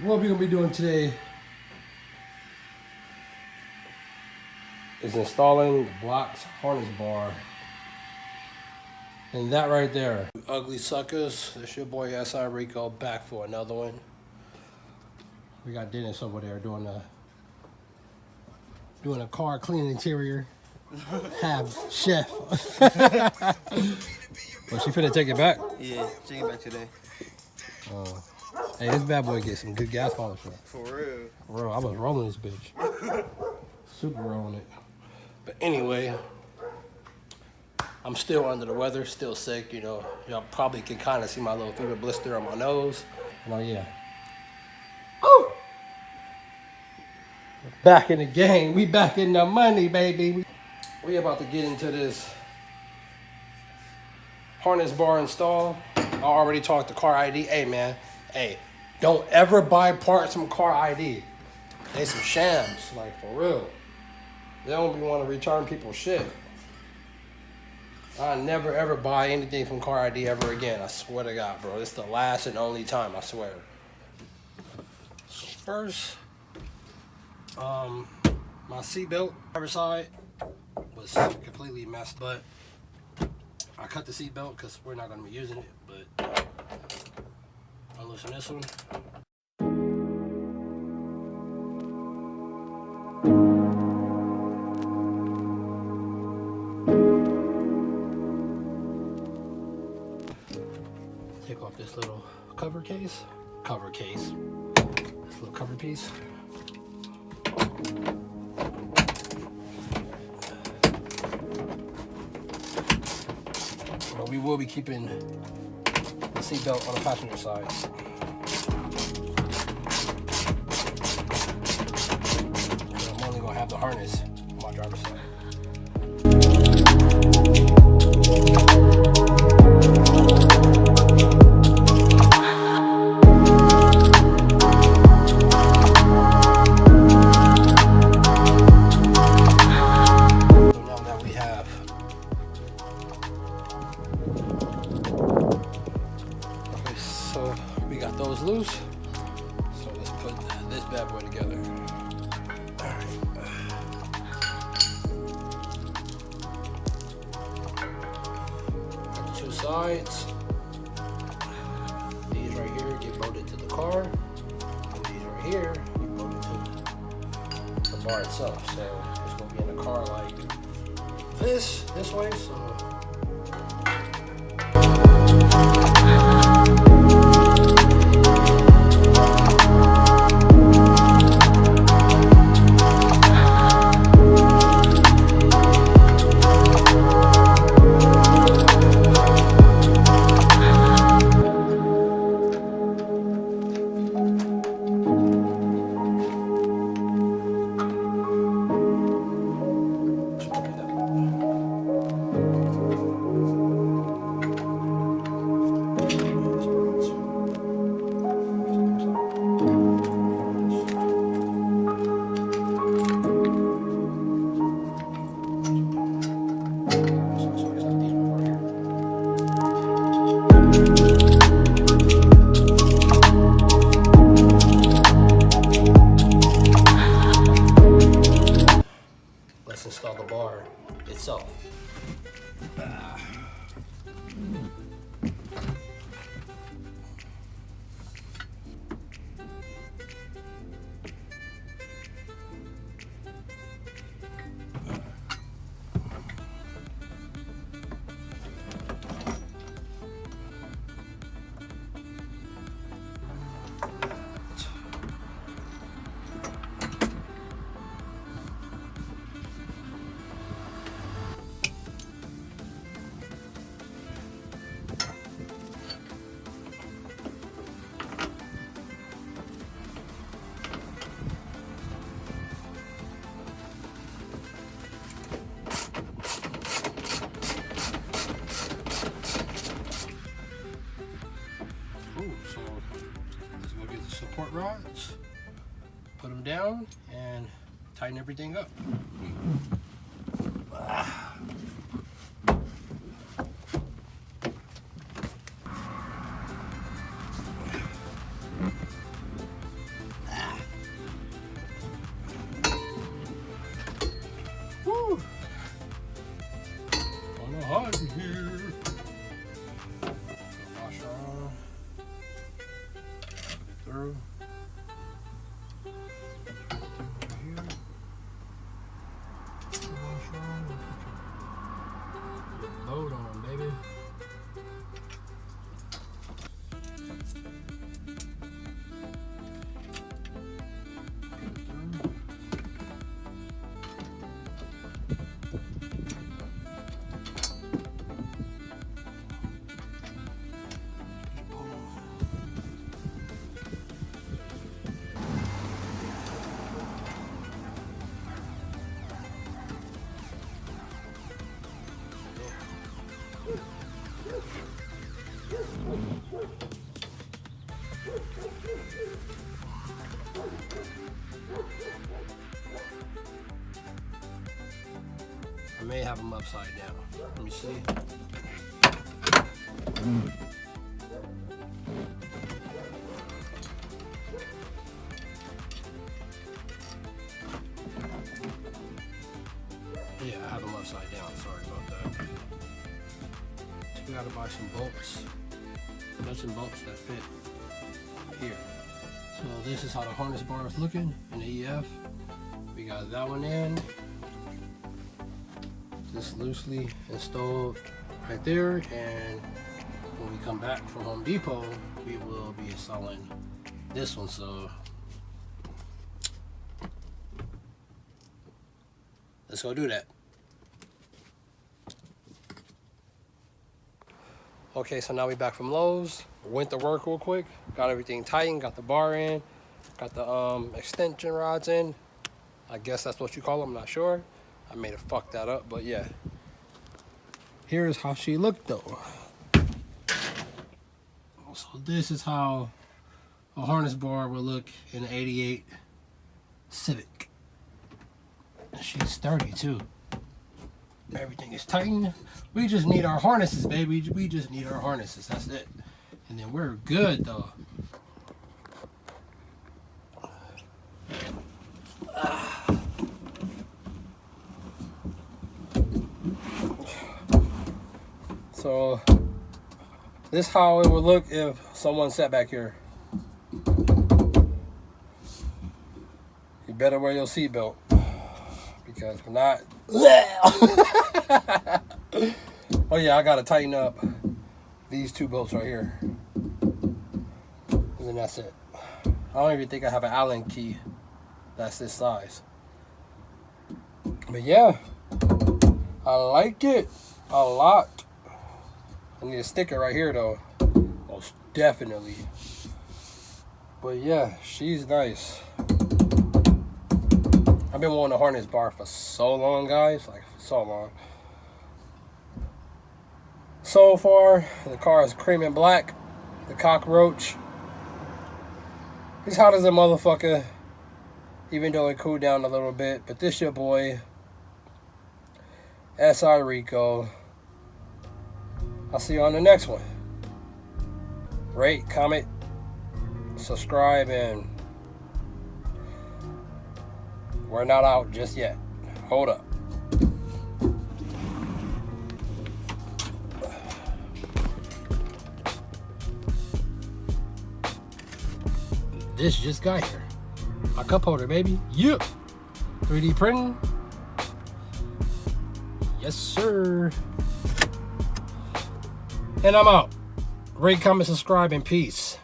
What we're gonna be doing today is installing the Blox Harness Bar. And that right there, ugly suckers, it's your boy SI Rico back for another one. We got Dennis over there doing a car cleaning interior. Have chef. Well, she finna take it back? Yeah, take it back today. Hey, this bad boy gets some good gas polish. For real. For real, I was rolling this bitch. Super rolling it. But anyway, I'm still under the weather, still sick, you know. Y'all probably can kind of see my little fever blister on my nose. And oh yeah. Oh! Back in the game. We back in the money, baby. We about to get into this harness bar install. I already talked to Car ID. Hey man, hey, don't ever buy parts from Car ID. They some shams, like for real. They don't be want to return people's shit. I never ever buy anything from Car ID ever again. I swear to God, bro. It's the last and only time, I swear. So first, my seatbelt, driver's side, was completely messed, but I cut the seatbelt because we're not going to be using it, but I'll loosen this one. Take off this little cover case, this little cover piece. But we will be keeping the seatbelt on the passenger side. And I'm only gonna have the harness on my driver's side. So we got those loose. So let's put this bad boy together. Alright. Got the two sides. These right here get bolted to the car. And these right here get bolted to the bar itself. So it's gonna be in the car like this way. So install the bar itself. So let's go get the support rods, put them down, and tighten everything up. through. Load on, baby. I may have them upside down. Let me see. Yeah, I have them upside down. Sorry about that. So we gotta buy some bolts. There's some bolts that fit here. So this is how the harness bar is looking in the EF. We got that one in. Just loosely installed right there, and when we come back from Home Depot, we will be installing this one. So let's go do that. Okay, so now we back from Lowe's. Went to work real quick, got everything tightened, got the bar in, got the extension rods in. I guess that's what you call them, I'm not sure. I may have fucked that up, but yeah. Here's how she looked though. So this is how a harness bar will look in an 88 Civic. She's sturdy too. Everything is tightened. We just need our harnesses, baby. We just need our harnesses, that's it. And then we're good though. So this is how it would look if someone sat back here. You better wear your seatbelt because if not. Oh yeah, I gotta tighten up these two bolts right here. And then that's it. I don't even think I have an Allen key that's this size. But yeah, I like it a lot. I need a sticker right here though, most definitely. But yeah, she's nice. I've been wanting a harness bar for so long, guys, like so long. So far, the car is cream and black. The cockroach. He's hot as a motherfucker, even though it cooled down a little bit. But this your boy, S.I. Rico. I'll see you on the next one. Rate, comment, subscribe, and we're not out just yet. Hold up. This just got here. My cup holder, baby. Yep. 3D printing. Yes, sir. And I'm out. Rate, comment, subscribe, and peace.